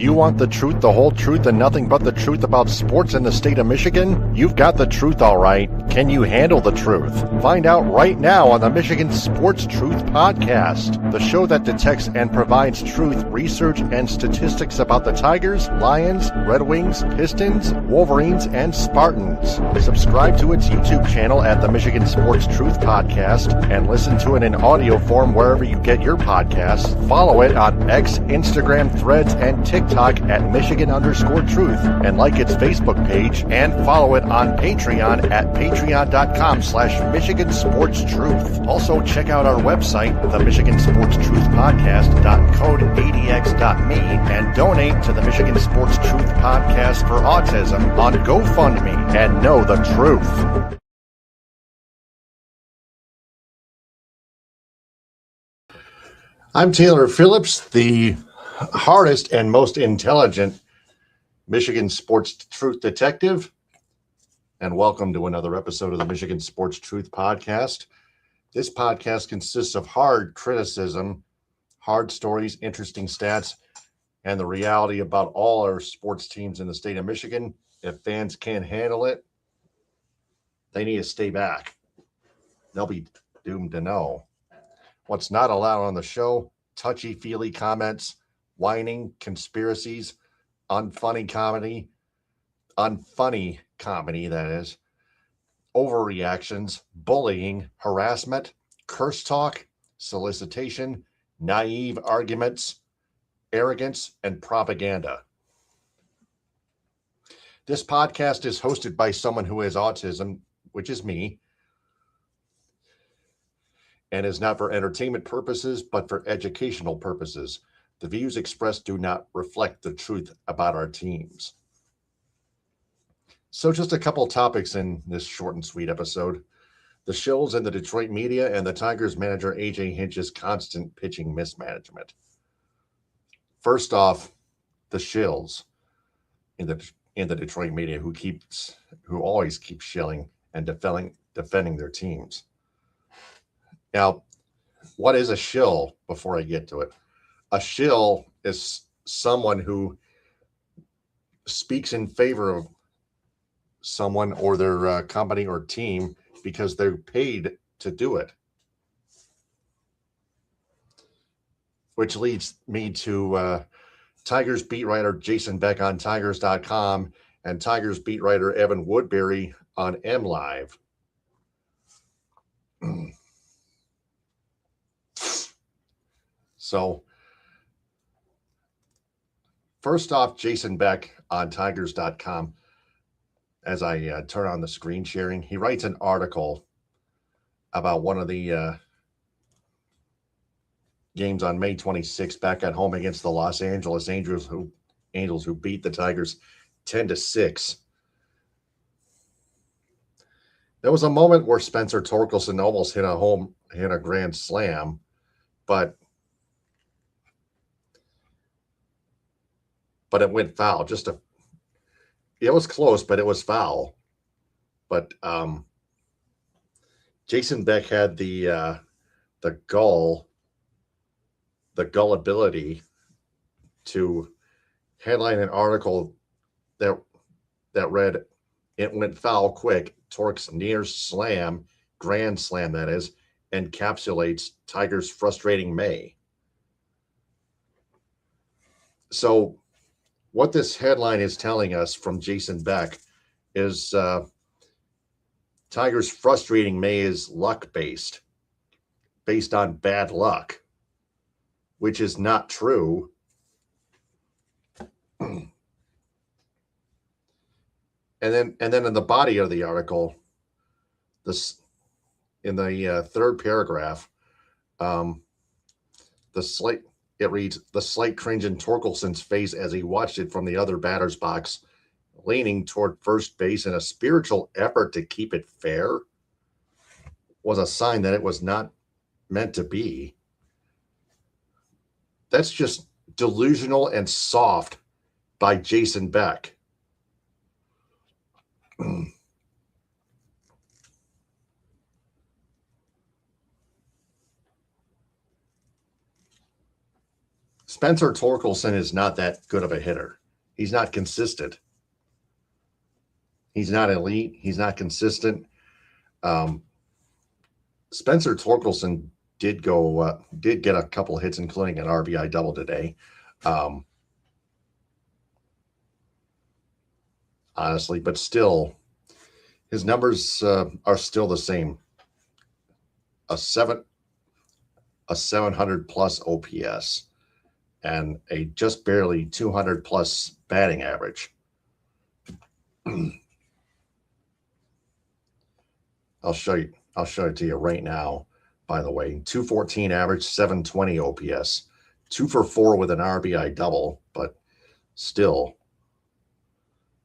You want the truth, the whole truth, and nothing but the truth about sports in the state of Michigan? You've got the truth, all right. Can you handle the truth? Find out right now on the Michigan Sports Truth Podcast, the show that detects and provides truth, research, and statistics about the Tigers, Lions, Red Wings, Pistons, Wolverines, and Spartans. Subscribe to its YouTube channel at the Michigan Sports Truth Podcast and listen to it in audio form wherever you get your podcasts. Follow it on X, Instagram, Threads, and TikTok at Michigan_Truth, and like its Facebook page, and follow it on Patreon at patreon.com/Michigan Sports Truth. Also, check out our website, the Michigan Sports Truth Podcast.code80x.me, and donate to the Michigan Sports Truth Podcast for Autism on GoFundMe, and know the truth. I'm Taylor Phillips, the hardest and most intelligent Michigan Sports Truth Detective, and welcome to another episode of the Michigan Sports Truth Podcast. This podcast consists of hard criticism, hard stories, interesting stats, and the reality about all our sports teams in the state of Michigan. If fans can't handle it, they need to stay back. They'll be doomed to know. What's not allowed on the show: touchy-feely comments, whining, conspiracies, unfunny comedy, that is, overreactions, bullying, harassment, curse talk, solicitation, naive arguments, arrogance, and propaganda. This podcast is hosted by someone who has autism, which is me, and is not for entertainment purposes, but for educational purposes. The views expressed do not reflect the truth about our teams. So just a couple topics in this short and sweet episode. The Shills and the Detroit media, and the Tigers manager AJ Hinch's constant pitching mismanagement. First off, the Shills in the Detroit media, who always keeps shilling and defending their teams. Now, what is a shill before I get to it? A shill is someone who speaks in favor of someone or their company or team because they're paid to do it. Which leads me to Tigers beat writer Jason Beck on Tigers.com and Tigers beat writer Evan Woodberry on MLive. So, first off, Jason Beck on Tigers.com, as I turn on the screen sharing, he writes an article about one of the games on May 26th back at home against the Los Angeles Angels who beat the Tigers 10-6. There was a moment where Spencer Torkelson almost hit a grand slam, but it went foul. It was close, but it was foul. But Jason Beck had the gullibility to headline an article that read, "It went foul quick. Torque's near slam, grand slam that is, encapsulates Tigers' frustrating May." So what this headline is telling us from Jason Beck is Tigers' frustrating May is luck-based, based on bad luck, which is not true. And then in the body of the article, in the third paragraph, it reads, "The slight cringe in Torkelson's face as he watched it from the other batter's box, leaning toward first base in a spiritual effort to keep it fair, was a sign that it was not meant to be." That's just delusional and soft by Jason Beck. Spencer Torkelson is not that good of a hitter. He's not consistent. He's not elite. He's not consistent. Spencer Torkelson did get a couple hits, including an RBI double today. Honestly, but still, his numbers are still the same. A 700 plus OPS and a just barely 200 plus batting average. I'll show it to you right now, by the way. 214 average, 720 OPS. 2 for 4 with an RBI double, but still,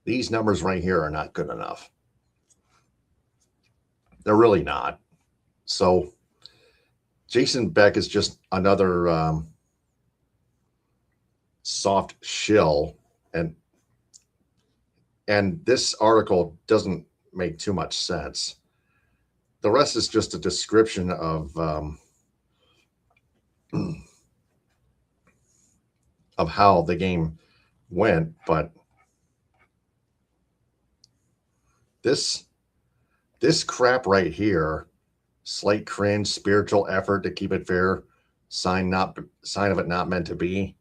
these numbers right here are not good enough. They're really not. So Jason Beck is just another soft shill, and this article doesn't make too much sense. The rest is just a description of how the game went, but this crap right here, slight cringe, spiritual effort to keep it fair, sign of it not meant to be.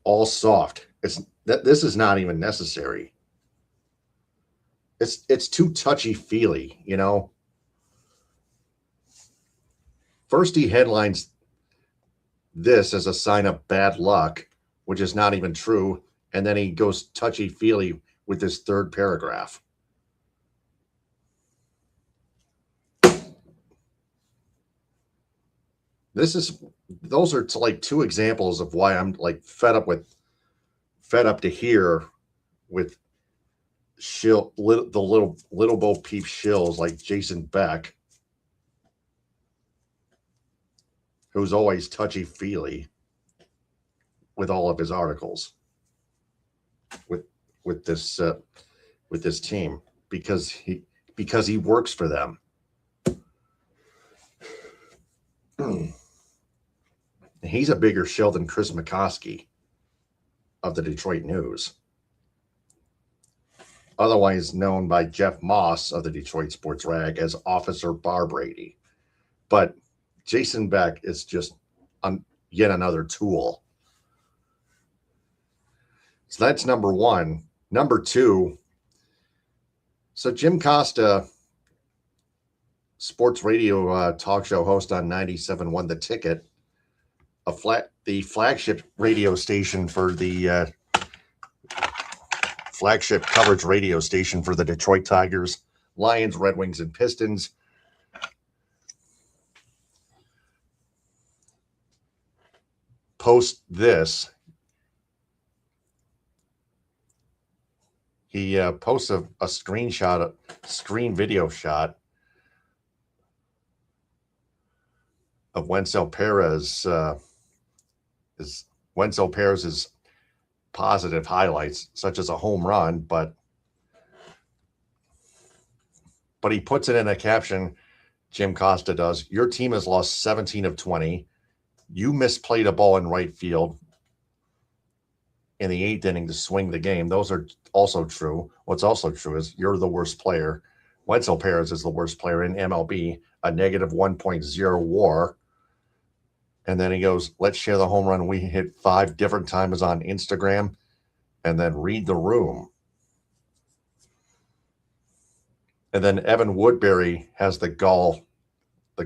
All soft. This is not even necessary. It's too touchy-feely, you know. First he headlines this as a sign of bad luck, which is not even true, and then he goes touchy-feely with this third paragraph. Those are like two examples of why I'm like fed up to here with the little Bo Peep shills like Jason Beck, who's always touchy-feely with all of his articles with this team because he works for them. He's a bigger shill than Chris McCoskey of the Detroit News, otherwise known by Jeff Moss of the Detroit Sports Rag as Officer Bar Brady. But Jason Beck is just yet another tool. So that's number one. Number two, so Jim Costa, sports radio talk show host on 97.1 The Ticket, the flagship radio station for the flagship coverage radio station for the Detroit Tigers, Lions, Red Wings, and Pistons. Post this. He posts a screen video shot of Wenzel Perez's positive highlights, such as a home run, but he puts it in a caption. Jim Costa does. Your team has lost 17 of 20. You misplayed a ball in right field in the 8th inning to swing the game. Those are also true. What's also true is you're the worst player. Wenzel Perez is the worst player in MLB, a negative 1.0 WAR. And then he goes, let's share the home run we hit 5 different times on Instagram, and then read the room. And then Evan Woodberry has the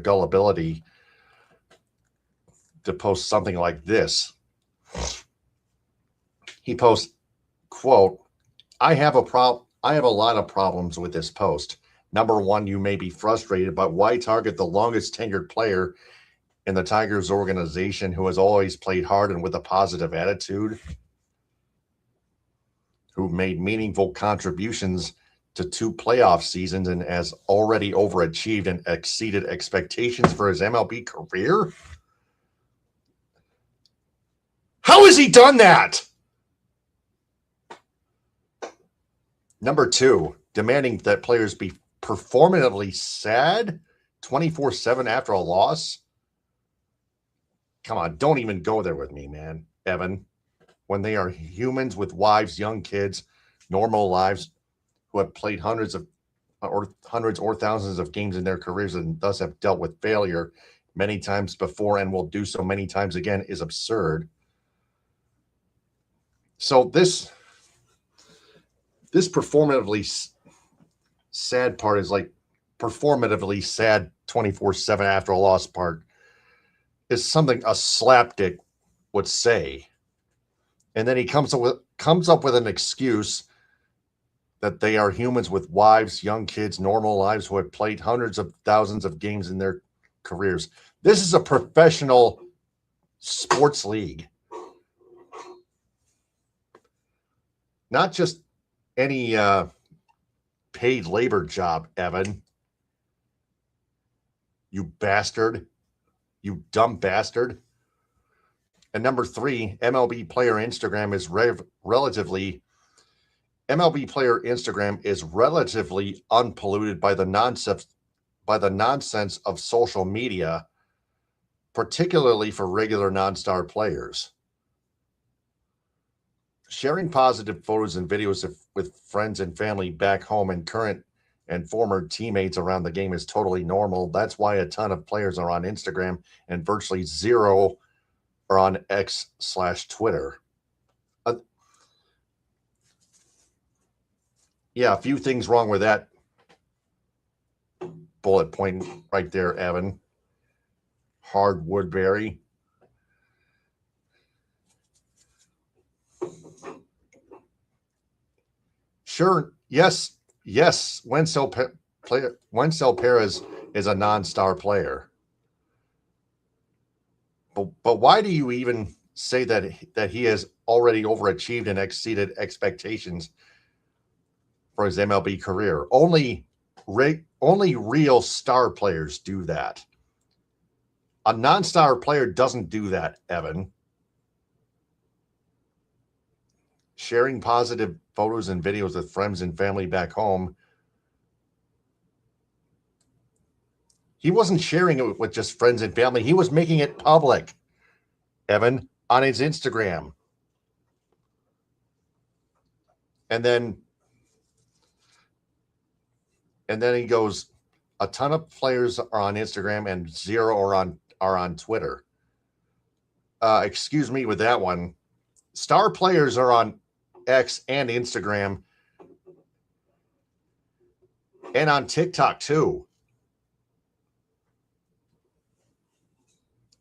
gullibility to post something like this. He posts, quote, I have a lot of problems with this post. Number one, you may be frustrated, but why target the longest tenured player in the Tigers organization who has always played hard and with a positive attitude, who made meaningful contributions to 2 playoff seasons and has already overachieved and exceeded expectations for his MLB career? How has he done that? Number 2, demanding that players be performatively sad 24/7 after a loss. Come on, don't even go there with me, man, Evan. When they are humans with wives, young kids, normal lives, who have played hundreds or thousands of games in their careers and thus have dealt with failure many times before and will do so many times again, is absurd. So this performatively sad part is like performatively sad 24/7 after a loss part is something a slapdick would say. And then he comes up with an excuse that they are humans with wives, young kids, normal lives who have played hundreds of thousands of games in their careers. This is a professional sports league. Not just any paid labor job, Evan. You bastard. You dumb bastard. And number 3, MLB player Instagram is relatively unpolluted by the nonsense of social media, particularly for regular non-star players. Sharing positive photos and videos with friends and family back home and current and former teammates around the game is totally normal. That's why a ton of players are on Instagram and virtually zero are on X/Twitter. Yeah, a few things wrong with that bullet point right there, Evan. Hard Woodberry. Sure, yes. Wenzel Perez is a non-star player. But why do you even say that he has already overachieved and exceeded expectations for his MLB career? Only real star players do that. A non-star player doesn't do that, Evan. Sharing positive photos and videos with friends and family back home. He wasn't sharing it with just friends and family. He was making it public, Evan, on his Instagram. And then he goes, a ton of players are on Instagram and zero are on Twitter. Excuse me with that one. Star players are on X and Instagram and on TikTok too.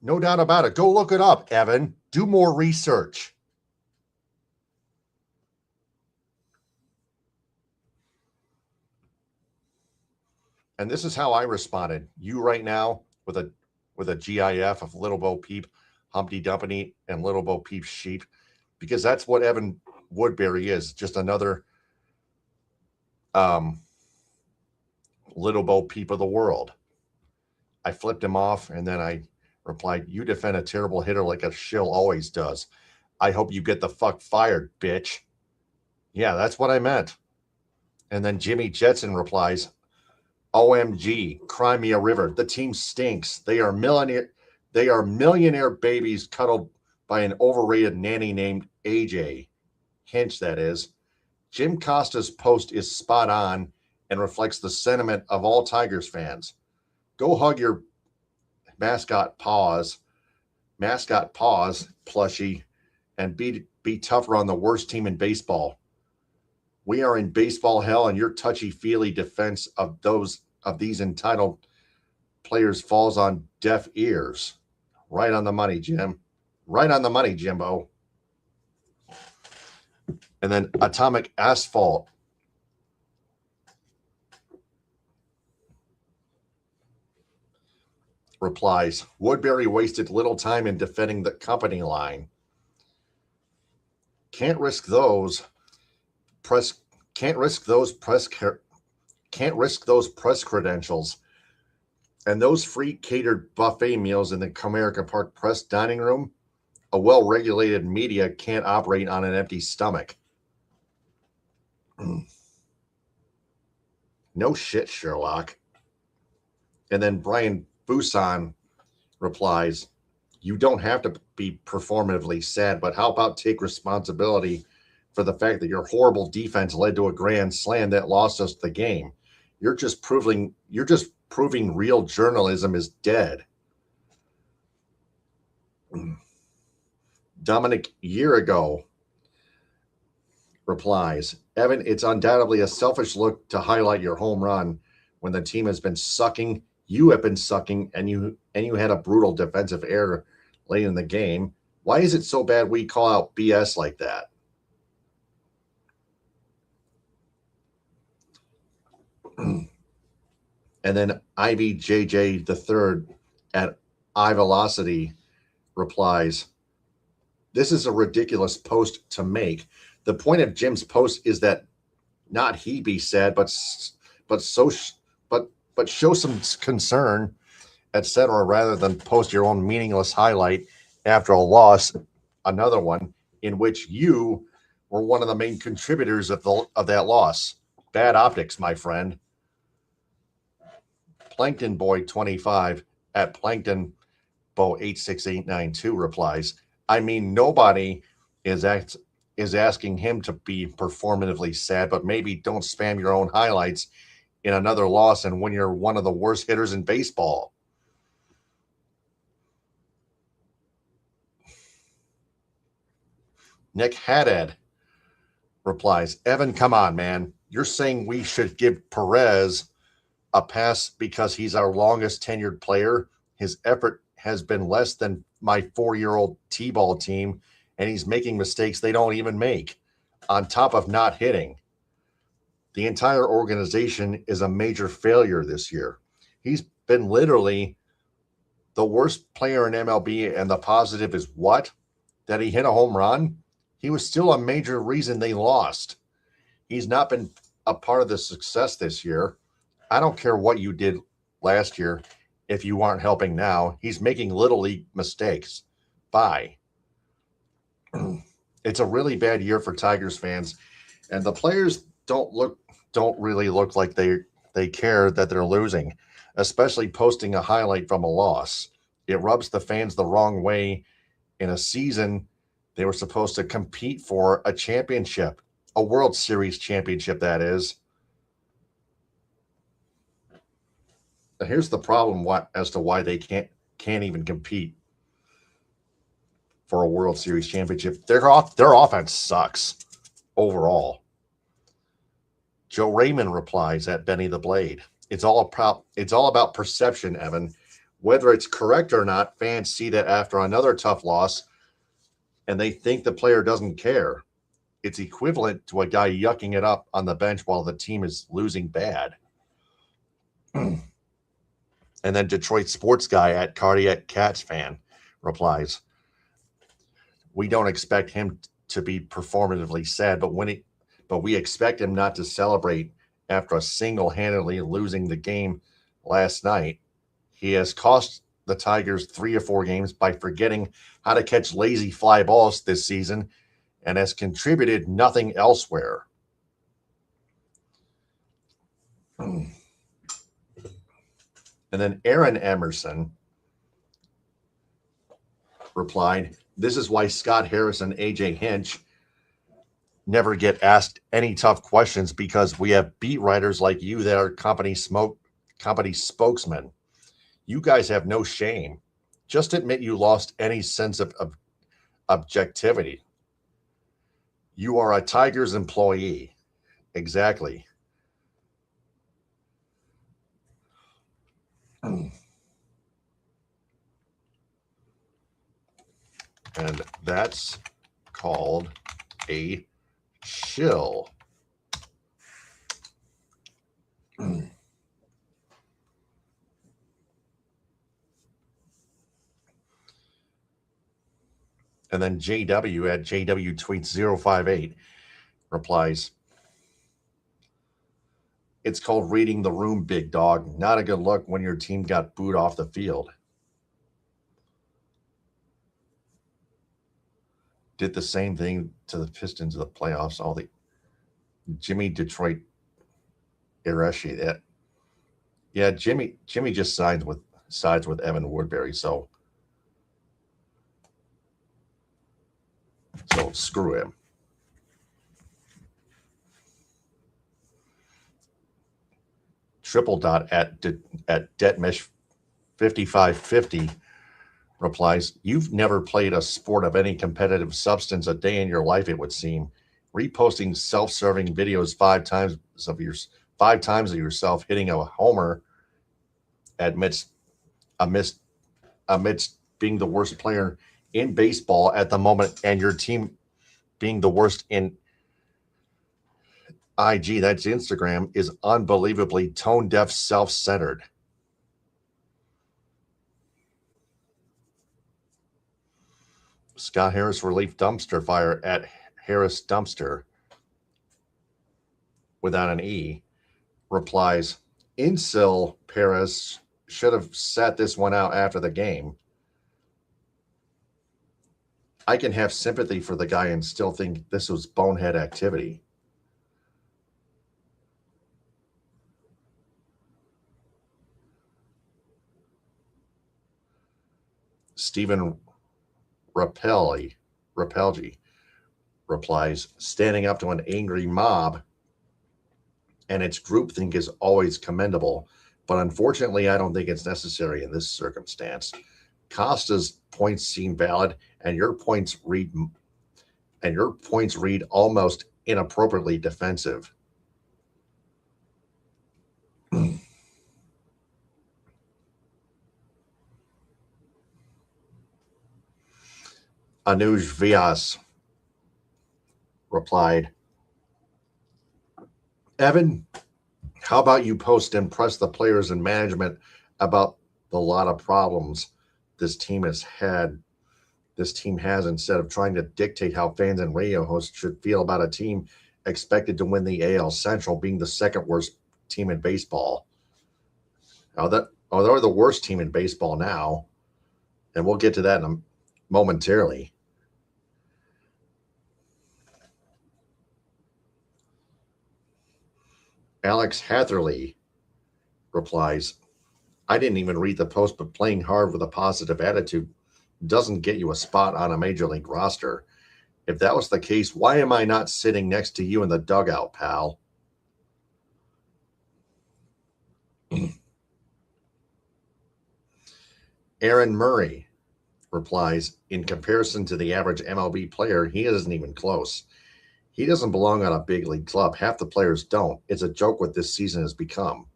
No doubt about it. Go look it up, Evan. Do more research. And this is how I responded. You right now with a GIF of Little Bo Peep, Humpty Dumpty, and Little Bo Peep sheep, because that's what Evan Woodberry is. Just another Little Bo Peep of the world. I flipped him off, and then I replied, you defend a terrible hitter like a shill always does. I hope you get the fuck fired, bitch. Yeah, that's what I meant. And then Jimmy Jetson replies, OMG, cry me a river. The team stinks. They are millionaire babies cuddled by an overrated nanny named AJ Hinch, that is. Jim Costa's post is spot on and reflects the sentiment of all Tigers fans. Go hug your mascot paws, plushie, and be tougher on the worst team in baseball. We are in baseball hell, and your touchy-feely defense of these entitled players falls on deaf ears. Right on the money, Jim. Right on the money, Jimbo. And then Atomic Asphalt replies, Woodberry wasted little time in defending the company line. Can't risk those press credentials and those free catered buffet meals in the Comerica Park Press dining room. A well-regulated media can't operate on an empty stomach. No shit, Sherlock. And then Brian Busan replies, You don't have to be performatively sad, but how about take responsibility for the fact that your horrible defense led to a grand slam that lost us the game? You're just proving real journalism is dead. Dominic year ago replies, Evan, it's undoubtedly a selfish look to highlight your home run when the team has been sucking. You have been sucking, and you had a brutal defensive error late in the game. Why is it so bad we call out BS like that? And then IBJJ the third at iVelocity replies, this is a ridiculous post to make. The point of Jim's post is that not he be sad, but show some concern, etc., rather than post your own meaningless highlight after a loss, another one in which you were one of the main contributors of that loss. Bad optics, my friend. Plankton Boy 25 at Plankton Bo 86892 replies, I mean, nobody is asking him to be performatively sad, but maybe don't spam your own highlights in another loss and when you're one of the worst hitters in baseball. Nick Haddad replies, Evan, come on, man. You're saying we should give Perez a pass because he's our longest tenured player? His effort has been less than my 4-year-old T-ball team, and he's making mistakes they don't even make, on top of not hitting. The entire organization is a major failure this year. He's been literally the worst player in MLB, and the positive is what? That he hit a home run? He was still a major reason they lost. He's not been a part of the success this year. I don't care what you did last year if you aren't helping now. He's making little league mistakes. Bye. It's a really bad year for Tigers fans, and the players don't really look like they care that they're losing, especially posting a highlight from a loss. It rubs the fans the wrong way in a season they were supposed to compete for a championship, a World Series championship, that is. Now, here's the problem as to why they can't even compete for a World Series championship. Their offense sucks overall. Joe Raymond replies at Benny the Blade, it's all about perception, Evan. Whether it's correct or not, fans see that after another tough loss and they think the player doesn't care. It's equivalent to a guy yucking it up on the bench while the team is losing bad. And then Detroit sports guy at Cardiac Cats fan replies, we don't expect him to be performatively sad, but we expect him not to celebrate after a single-handedly losing the game last night. He has cost the Tigers 3 or 4 games by forgetting how to catch lazy fly balls this season and has contributed nothing elsewhere. And then Aaron Emerson replied, this is why Scott Harris and AJ Hinch never get asked any tough questions, because we have beat writers like you that are company spokesmen. You guys have no shame. Just admit you lost any sense of objectivity. You are a Tigers employee. Exactly. And that's called a shill. And then JW at JW tweets 058 replies, it's called reading the room, big dog. Not a good look when your team got booed off the field. Did the same thing to the Pistons of the playoffs. All the Jimmy Detroit Irashi. That, yeah, Jimmy just sides with Evan Woodberry. So So screw him. Triple dot at Detmesh 5550 replies, "You've never played a sport of any competitive substance a day in your life, it would seem. Reposting self-serving videos five times of yourself hitting a homer amidst being the worst player in baseball at the moment, and your team being the worst in IG, that's Instagram, is unbelievably tone-deaf, self-centered." Scott Harris Relief Dumpster Fire at Harris Dumpster without an E replies, "Incel Perez should have sat this one out after the game. I can have sympathy for the guy and still think this was bonehead activity." Stephen Rappelgi replies, "Standing up to an angry mob and its groupthink is always commendable, but unfortunately I don't think it's necessary in this circumstance. Costa's points seem valid, and your points read almost inappropriately defensive." Anuj Vyas replied, "Evan, how about you post and press the players and management about the lot of problems this team has instead of trying to dictate how fans and radio hosts should feel about a team expected to win the AL Central, being the second worst team in baseball." Now they're the worst team in baseball now, and we'll get to that momentarily. Alex Hatherley replies, "I didn't even read the post, but playing hard with a positive attitude doesn't get you a spot on a major league roster. If that was the case, why am I not sitting next to you in the dugout, pal?" Aaron Murray replies, "In comparison to the average MLB player, he isn't even close. He doesn't belong on a big league club. Half the players don't. It's a joke what this season has become."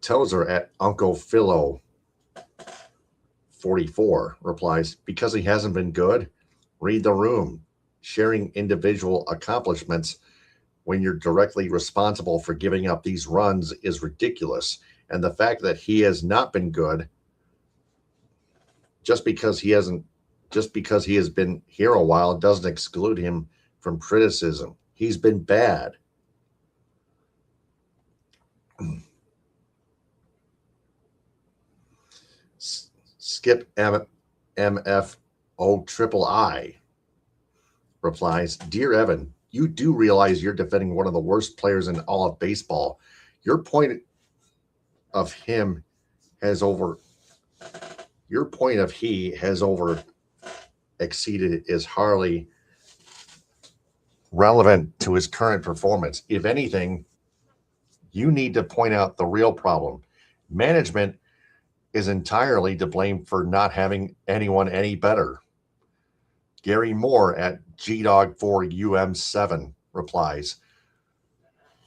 Tozer at Uncle Philo 44 replies, "Because he hasn't been good? Read the room. Sharing individual accomplishments when you're directly responsible for giving up these runs is ridiculous. And the fact that he has not been good just because he has been here a while doesn't exclude him from criticism. He's been bad." Skip MFO Triple I replies, "Dear Evan, you do realize you're defending one of the worst players in all of baseball. Your point of he has over exceeded is hardly relevant to his current performance. If anything, you need to point out the real problem. Management is entirely to blame for not having anyone any better." Gary Moore at GDog4UM7 replies,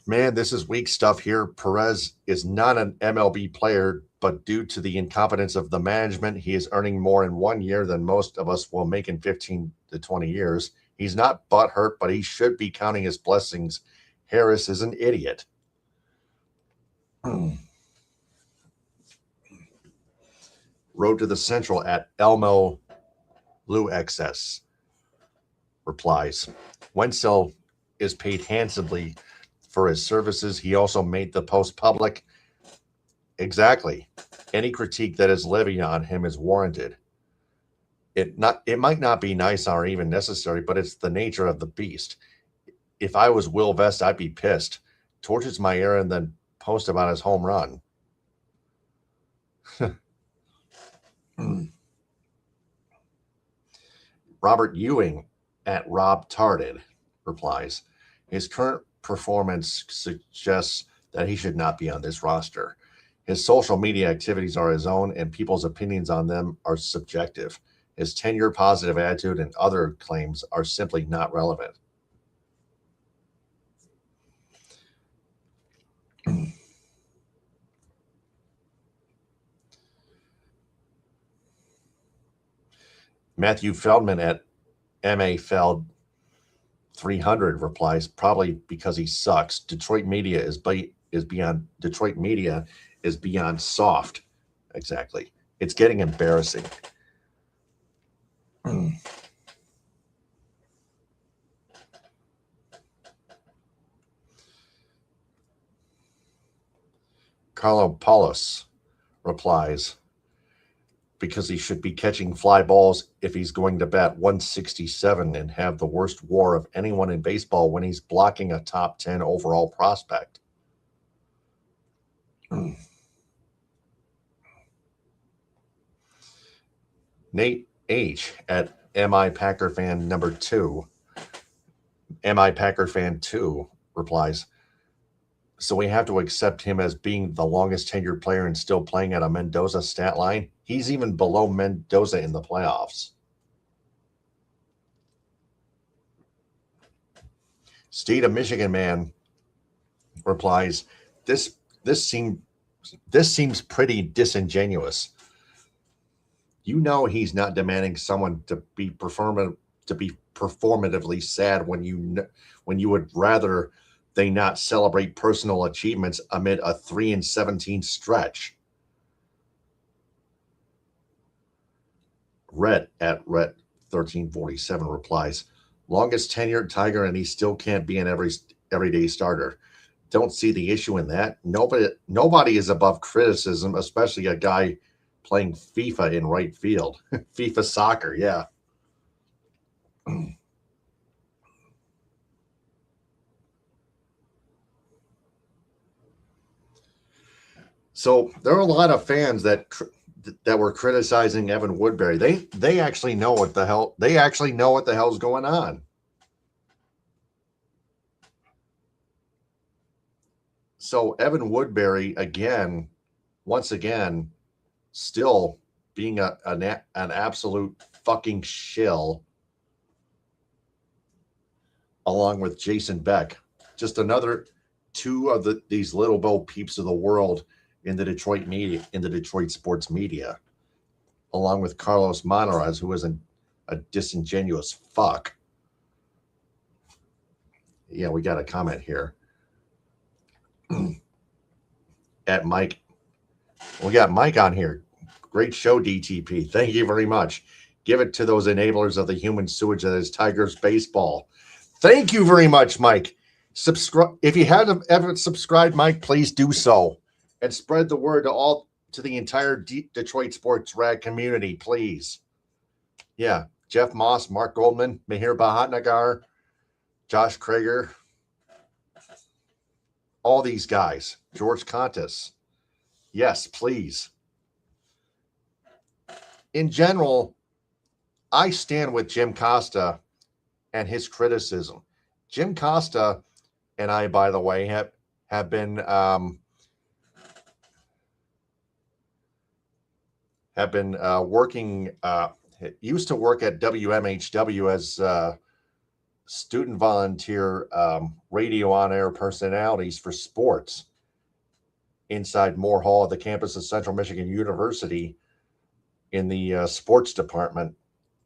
"Man, this is weak stuff here. Perez is not an MLB player, but due to the incompetence of the management, he is earning more in 1 year than most of us will make in 15 to 20 years. He's not butthurt, but he should be counting his blessings. Harris is an idiot." Road to the Central at Elmo Lou XS replies, "Wenzel is paid handsomely for his services. He also made the post public. Exactly. Any critique that is levied on him is warranted. It might not be nice or even necessary, but it's the nature of the beast. If I was Will Vest, I'd be pissed. Torches my air and then post about his home run." Robert Ewing at Rob Tarded replies, his current performance suggests that he should not be on this roster. His social media activities are his own, and people's opinions on them are subjective. His tenure, positive attitude, and other claims are simply not relevant. Matthew Feldman at MA Feld 300 replies, probably because he sucks. Detroit media is beyond soft. Exactly. It's getting embarrassing. Carlo Paulus replies, because he should be catching fly balls if he's going to bat 167 and have the worst WAR of anyone in baseball when he's blocking a top 10 overall prospect. Nate H. at MI Packer fan number 2, MI Packer fan 2 replies, so we have to accept him as being the longest tenured player and still playing at a Mendoza stat line. He's even below Mendoza in the playoffs. State of Michigan man replies, this seems pretty disingenuous. You know he's not demanding someone to be performatively sad when you would rather they not celebrate personal achievements amid a 3-17 stretch. Rhett at Rhett 1347 replies, longest tenured Tiger and he still can't be an everyday starter. Don't see the issue in that. Nobody is above criticism, especially a guy playing FIFA in right field. FIFA soccer, yeah. So there are a lot of fans that were criticizing Evan Woodberry. They actually know what the hell hell's going on. So Evan Woodberry once again, still being an absolute fucking shill, along with Jason Beck, just another two of these little bo peeps of the world in the Detroit media, in the Detroit sports media, along with Carlos Monarez, who is a disingenuous fuck. Yeah, we got a comment here. At Mike. We got Mike on here. Great show, DTP. Thank you very much. Give it to those enablers of the human sewage that is Tigers baseball. Thank you very much, Mike. Subscribe if you haven't ever subscribed, Mike. Please do so and spread the word to the entire Detroit sports rag community, please. Yeah, Jeff Moss, Mark Goldman, Mihir Bahatnagar, Josh Krager, all these guys, George Contis. Yes, please. In general, I stand with Jim Costa and his criticism. Jim Costa and I, by the way, have been working. Used to work at WMHW as student volunteer radio on-air personalities for sports inside Moore Hall at the campus of Central Michigan University in the sports department,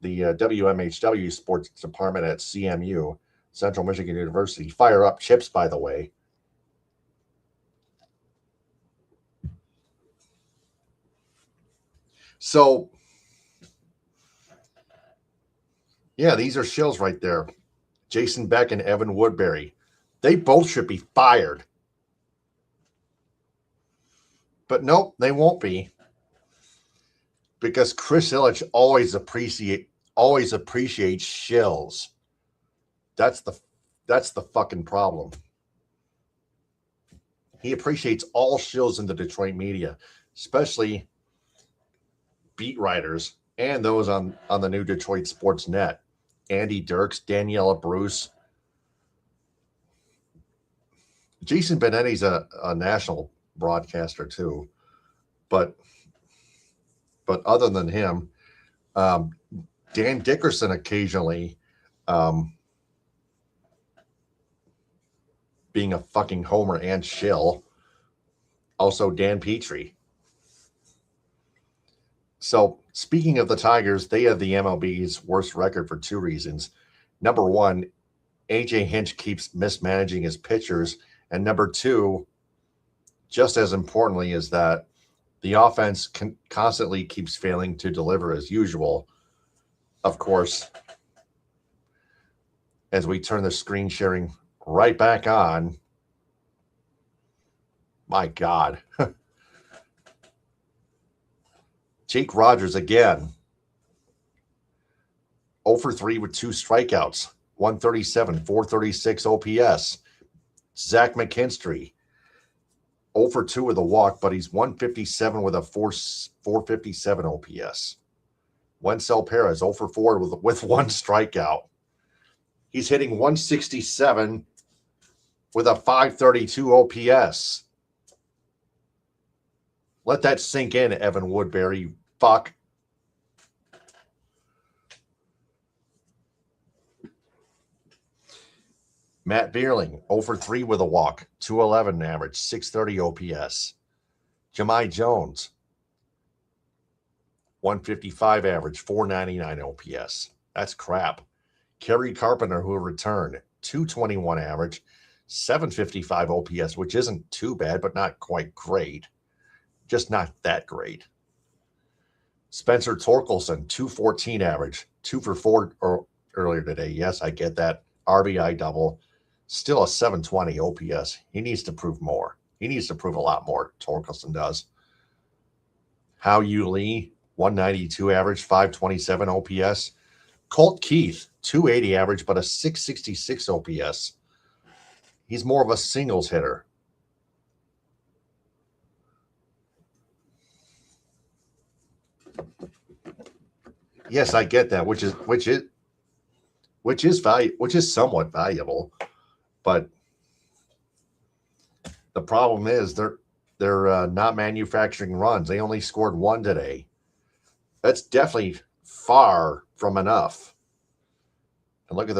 the WMHW sports department at CMU, Central Michigan University. Fire up chips, by the way. So, yeah, these are shills right there. Jason Beck and Evan Woodberry. They both should be fired. But nope, they won't be. Because Chris Ilitch always appreciates shills. That's the fucking problem. He appreciates all shills in the Detroit media, especially beat writers and those on the new Detroit Sports Net. Andy Dirks, Daniela Bruce. Jason Benetti's a national broadcaster too, but other than him, Dan Dickerson occasionally being a fucking homer and shill. Also Dan Petrie. So speaking of the Tigers, they have the MLB's worst record for two reasons. Number one, AJ Hinch keeps mismanaging his pitchers. And number two, just as importantly, is that the offense constantly keeps failing to deliver as usual. Of course, as we turn the screen sharing right back on, my God. Jake Rogers again. 0 for 3 with 2 strikeouts. 137, 436 OPS. Zach McKinstry. 0 for 2 with a walk, but he's 157 with a 457 OPS. Wencel Perez 0 for 4 with 1 strikeout. He's hitting 167 with a 532 OPS. Let that sink in, Evan Woodberry, you fuck. Matt Beerling, 0 for 3 with a walk, 211 average, 630 OPS. Jahmai Jones, 155 average, 499 OPS. That's crap. Kerry Carpenter, who returned, 221 average, 755 OPS, which isn't too bad, but not quite great. Just not that great. Spencer Torkelson, 214 average, 2 for 4 earlier today. Yes, I get that. RBI double. Still a 720 OPS. He needs to prove more. He needs to prove a lot more. Torkelson does. Hao Yu Lee, 192 average, 527 OPS. Colt Keith, 280 average, but a 666 OPS. He's more of a singles hitter. Yes, I get that, which is somewhat valuable, but the problem is they're not manufacturing runs. They only scored 1 today. That's definitely far from enough. And look at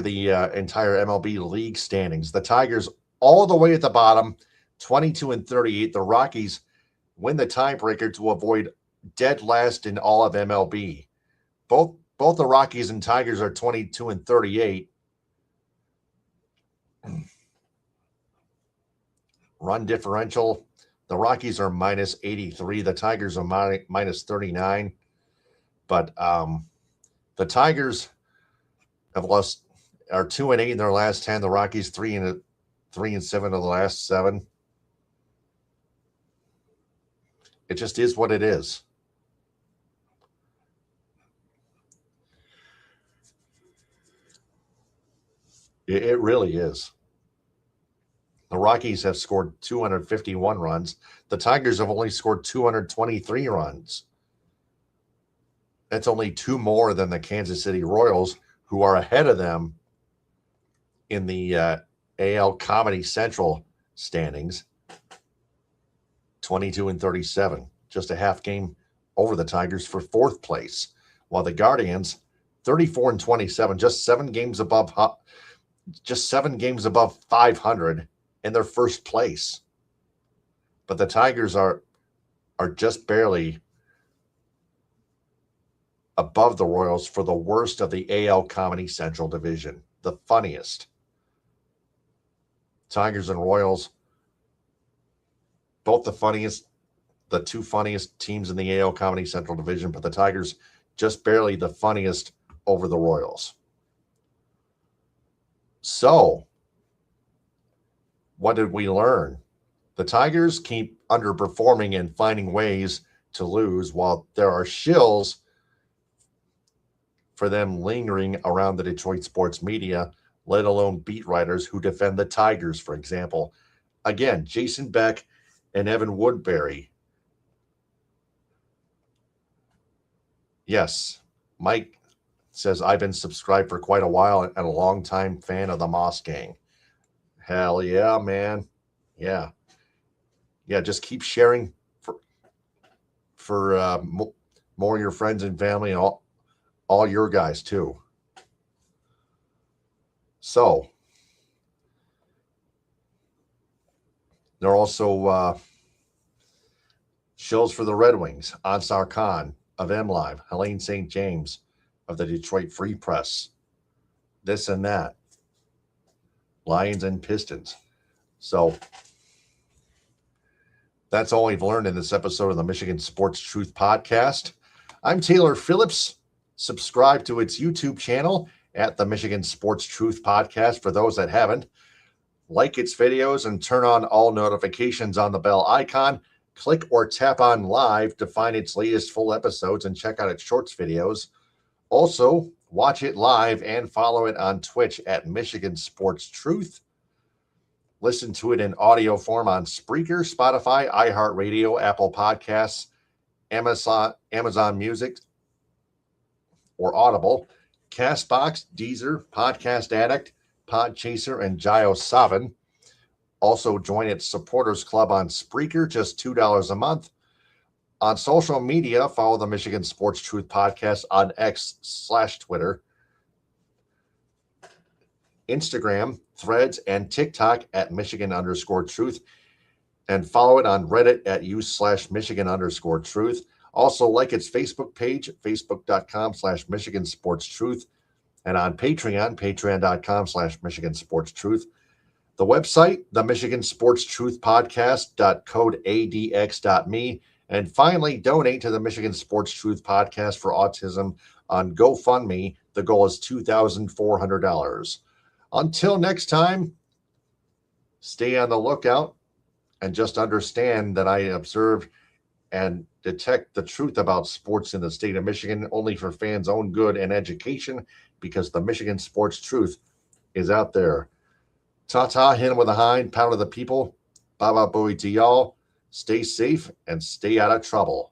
the entire MLB league standings. The Tigers all the way at the bottom, 22 and 38. The Rockies win the tiebreaker to avoid dead last in all of MLB. Both the Rockies and Tigers are 22 and 38. Run differential, the Rockies are minus 83. The Tigers are minus 39. But the Tigers are 2 and 8 in their last 10. The Rockies 3 and 7 of the last 7. It just is what it is. It really is. The Rockies have scored 251 runs. The Tigers have only scored 223 runs. That's only 2 more than the Kansas City Royals, who are ahead of them in the AL Comedy Central standings. 22 and 37, just a half game over the Tigers for 4th place, while the Guardians 34 and 27, just 7 games above 500 in their 1st place. But the Tigers are just barely above the Royals for the worst of the AL Comedy Central division, the funniest. Tigers and Royals, both the 2 funniest teams in the AL Comedy Central division, but the Tigers just barely the funniest over the Royals. So, what did we learn? The Tigers keep underperforming and finding ways to lose, while there are shills for them lingering around the Detroit sports media, let alone beat writers who defend the Tigers, for example. Again, Jason Beck and Evan Woodberry. Yes, Mike says, I've been subscribed for quite a while and a long-time fan of the Moss Gang. Hell yeah, man. Yeah. Yeah, just keep sharing for more of your friends and family and all your guys too. So there are also Shills for the Red Wings, Ansar Khan of MLive, Helene St. James of the Detroit Free Press, this and that, Lions and Pistons. So that's all we've learned in this episode of the Michigan Sports Truth Podcast. I'm Taylor Phillips. Subscribe to its YouTube channel at the Michigan Sports Truth Podcast for those that haven't. Like its videos and turn on all notifications on the bell icon. Click or tap on live to find its latest full episodes and check out its shorts videos. Also, watch it live and follow it on Twitch at Michigan Sports Truth. Listen to it in audio form on Spreaker, Spotify, iHeartRadio, Apple Podcasts, Amazon Music, or Audible, CastBox, Deezer, Podcast Addict, Podchaser, and JioSaavn. Also join its supporters club on Spreaker, just $2 a month. On social media, follow the Michigan Sports Truth Podcast on X/Twitter, Instagram, Threads, and TikTok at Michigan_Truth, and follow it on Reddit at u/Michigan_Truth. Also like its Facebook page, facebook.com/Michigan Sports Truth, and on Patreon, patreon.com/Michigan Sports Truth. The website, the Michigan Sports Truth Podcast.codeadx.me. And finally, donate to the Michigan Sports Truth Podcast for Autism on GoFundMe. The goal is $2,400. Until next time, stay on the lookout and just understand that I observe and detect the truth about sports in the state of Michigan only for fans' own good and education, because the Michigan Sports Truth is out there. Ta-ta, hit him with a hind, pound of the people. Baba booey to y'all. Stay safe and stay out of trouble.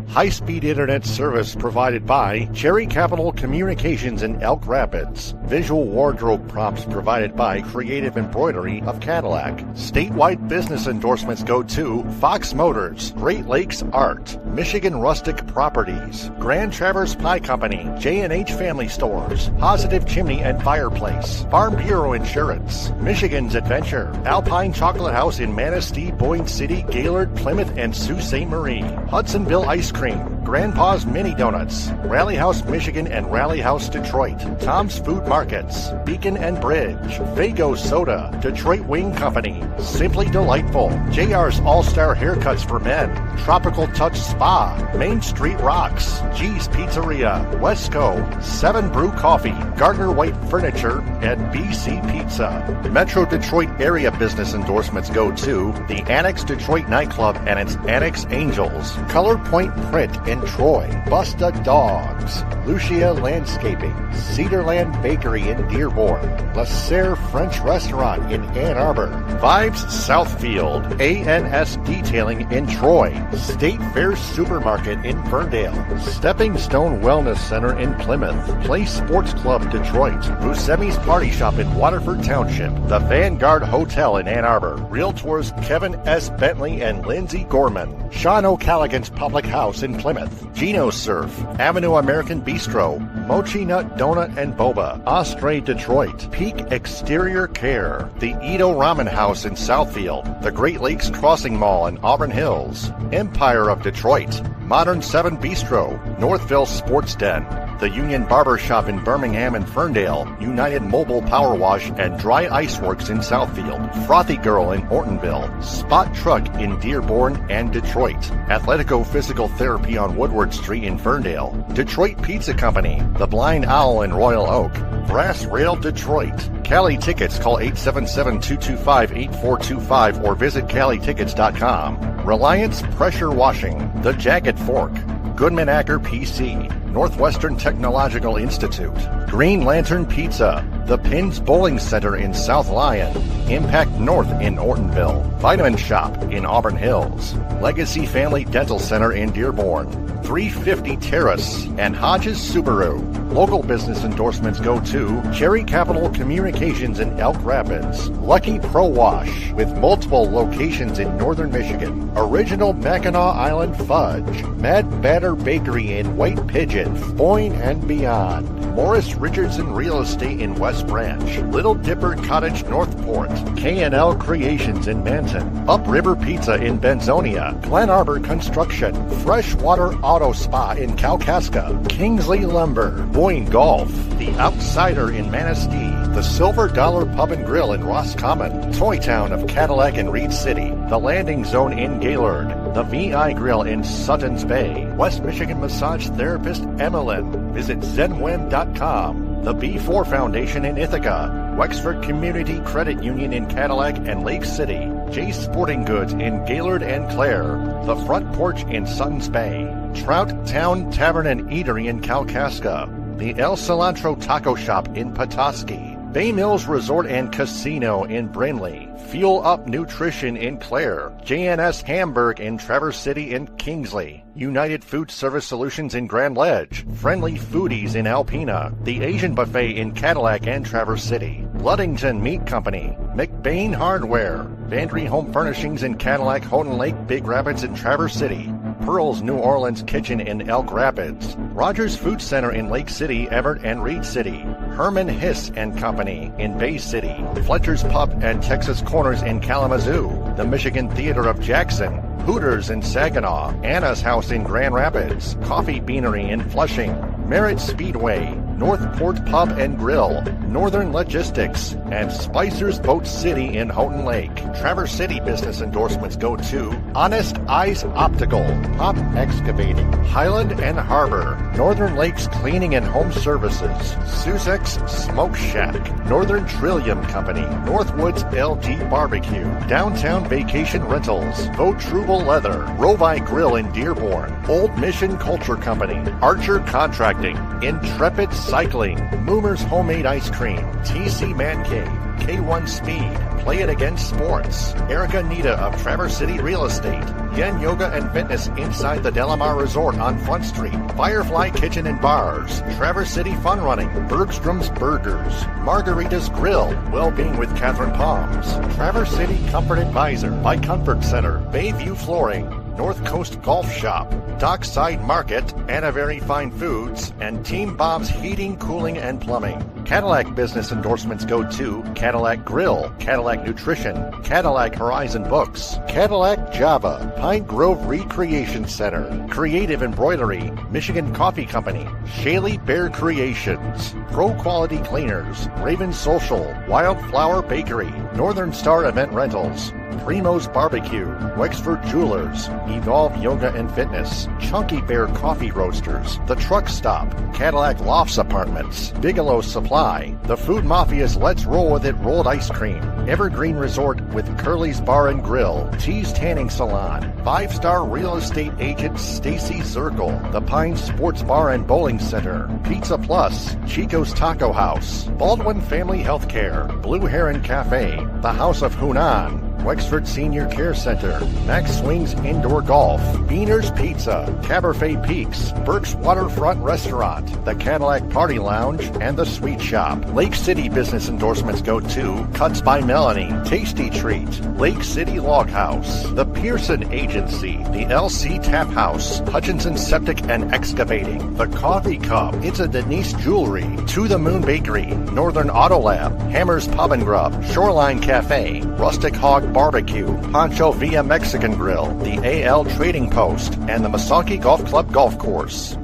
High-speed internet service provided by Cherry Capital Communications in Elk Rapids. Visual wardrobe props provided by Creative Embroidery of Cadillac. Statewide business endorsements go to Fox Motors, Great Lakes Art, Michigan Rustic Properties, Grand Traverse Pie Company, J&H Family Stores, Positive Chimney and Fireplace, Farm Bureau Insurance, Michigan's Adventure, Alpine Chocolate House in Manistee, Boyne City, Gaylord, Plymouth, and Sault Ste. Marie, Hudsonville Ice Cream, Grandpa's Mini Donuts, Rally House Michigan and Rally House Detroit, Tom's Food Markets, Beacon and Bridge, Fago Soda, Detroit Wing Company, Simply Delightful, JR's All-Star Haircuts for Men, Tropical Touch Spa, Main Street Rocks, G's Pizzeria, Wesco, 7 Brew Coffee, Gardner White Furniture, and BC Pizza. Metro Detroit area business endorsements go to the Annex Detroit Nightclub and its Annex Angels, Color Point Print in Troy, Busta Dogs, Lucia Landscaping, Cedarland Bakery in Dearborn, La Serre French Restaurant in Ann Arbor, Vibes Southfield, ANS Detailing in Troy, State Fair Supermarket in Ferndale, Stepping Stone Wellness Center in Plymouth, Play Sports Club Detroit, Buscemi's Party Shop in Waterford Township, the Vanguard Hotel in Ann Arbor, Realtors Kevin S. Bentley and Lindsay Gorman, Sean O'Callaghan's Public House in Plymouth, Geno Surf, Avenue American Bistro, Mochi Nut Donut and Boba, Osprey Detroit, Peak Exterior Care, the Edo Ramen House in Southfield, the Great Lakes Crossing Mall in Auburn Hills, Empire of Detroit, Modern 7 Bistro, Northville Sports Den, the Union Barber Shop in Birmingham and Ferndale, United Mobile Power Wash and Dry Ice Works in Southfield, Frothy Girl in Ortonville, Spot Truck in Dearborn and Detroit, Athletico Physical Therapy on Woodward Street in Ferndale, Detroit Pizza Company, The Blind Owl in Royal Oak, Brass Rail Detroit. Cali Tickets, call 877-225-8425 or visit CaliTickets.com. Reliance Pressure Washing, The Jagged Fork, Goodman Acker PC, Northwestern Technological Institute, Green Lantern Pizza, the Pins Bowling Center in South Lyon, Impact North in Ortonville, Vitamin Shop in Auburn Hills, Legacy Family Dental Center in Dearborn, 350 Terrace, and Hodges Subaru. Local business endorsements go to Cherry Capital Communications in Elk Rapids, Lucky Pro Wash with multiple locations in northern Michigan, Original Mackinac Island Fudge, Mad Batter Bakery in White Pigeon, Boyne and beyond, Morris Richardson Real Estate in West Branch, Little Dipper Cottage Northport, K&L Creations in Manton, Upriver Pizza in Benzonia, Glen Arbor Construction, Freshwater Auto Spa in Kalkaska, Kingsley Lumber, Boyne Golf, The Outsider in Manistee, the Silver Dollar Pub and Grill in Roscommon, Toy Town of Cadillac and Reed City, the Landing Zone in Gaylord, the VI Grill in Suttons Bay, West Michigan Massage Therapist Emmeline. Visit zenwem.com. The B4 Foundation in Ithaca, Wexford Community Credit Union in Cadillac and Lake City, Jay's Sporting Goods in Gaylord and Clare, the Front Porch in Suttons Bay, Trout Town Tavern and Eatery in Kalkaska, the El Cilantro Taco Shop in Petoskey, Bay Mills Resort and Casino in Brindley, Fuel Up Nutrition in Clare, JNS Hamburg in Traverse City and Kingsley, United Food Service Solutions in Grand Ledge, Friendly Foodies in Alpena, the Asian Buffet in Cadillac and Traverse City, Luddington Meat Company, McBain Hardware, Vandry Home Furnishings in Cadillac, Houghton Lake, Big Rapids and Traverse City, Pearl's New Orleans Kitchen in Elk Rapids, Rogers Food Center in Lake City, Everett and Reed City, Herman Hiss and Company in Bay City, Fletcher's Pub and Texas Corners in Kalamazoo, the Michigan Theater of Jackson, Hooters in Saginaw, Anna's House in Grand Rapids, Coffee Beanery in Flushing, Merritt Speedway, Northport Pub and Grill, Northern Logistics, and Spicer's Boat City in Houghton Lake. Traverse City business endorsements go to Honest Eyes Optical, Pop Excavating, Highland and Harbor, Northern Lakes Cleaning and Home Services, Sussex Smoke Shack, Northern Trillium Company, Northwoods LG Barbecue, Downtown Vacation Rentals, Vautrubel Leather, Rovi Grill in Dearborn, Old Mission Culture Company, Archer Contracting, Intrepid Cycling, Moomer's Homemade Ice Cream, TC Man Cave, K1 Speed, Play It Again Sports, Erica Nita of Traverse City Real Estate, Yen Yoga and Fitness inside the Delamar Resort on Front Street, Firefly Kitchen and Bars, Traverse City Fun Running, Bergstrom's Burgers, Margarita's Grill, Wellbeing with Catherine Palms, Traverse City Comfort Advisor by Comfort Center, Bayview Flooring, North Coast Golf Shop, Dockside Market, Anna Very Fine Foods, and Team Bob's Heating, Cooling, and Plumbing. Cadillac business endorsements go to Cadillac Grill, Cadillac Nutrition, Cadillac Horizon Books, Cadillac Java, Pine Grove Recreation Center, Creative Embroidery, Michigan Coffee Company, Shaley Bear Creations, Pro Quality Cleaners, Raven Social, Wildflower Bakery, Northern Star Event Rentals, Primo's Barbecue, Wexford Jewelers, Evolve Yoga and Fitness, Chunky Bear Coffee Roasters, The Truck Stop, Cadillac Lofts Apartments, Bigelow Supply, The Food Mafia's Let's Roll With It Rolled Ice Cream, Evergreen Resort with Curly's Bar and Grill, Tees Tanning Salon, 5-star real estate agent Stacy Zirkle, The Pine Sports Bar and Bowling Center, Pizza Plus, Chico's Taco House, Baldwin Family Healthcare, Blue Heron Cafe, The House of Hunan, Wexford Senior Care Center, Max Swings Indoor Golf, Beaner's Pizza, Cabernet Peaks, Burke's Waterfront Restaurant, the Cadillac Party Lounge, and the Sweet Shop. Lake City business endorsements go to Cuts by Melanie, Tasty Treat, Lake City Log House, the Pearson Agency, the LC Tap House, Hutchinson Septic and Excavating, the Coffee Cup, It's a Denise Jewelry, To the Moon Bakery, Northern Auto Lab, Hammer's Pub and Grub, Shoreline Cafe, Rustic Hog Barbecue, Pancho Villa Mexican Grill, the AL Trading Post, and the Misaki Golf Club Golf Course.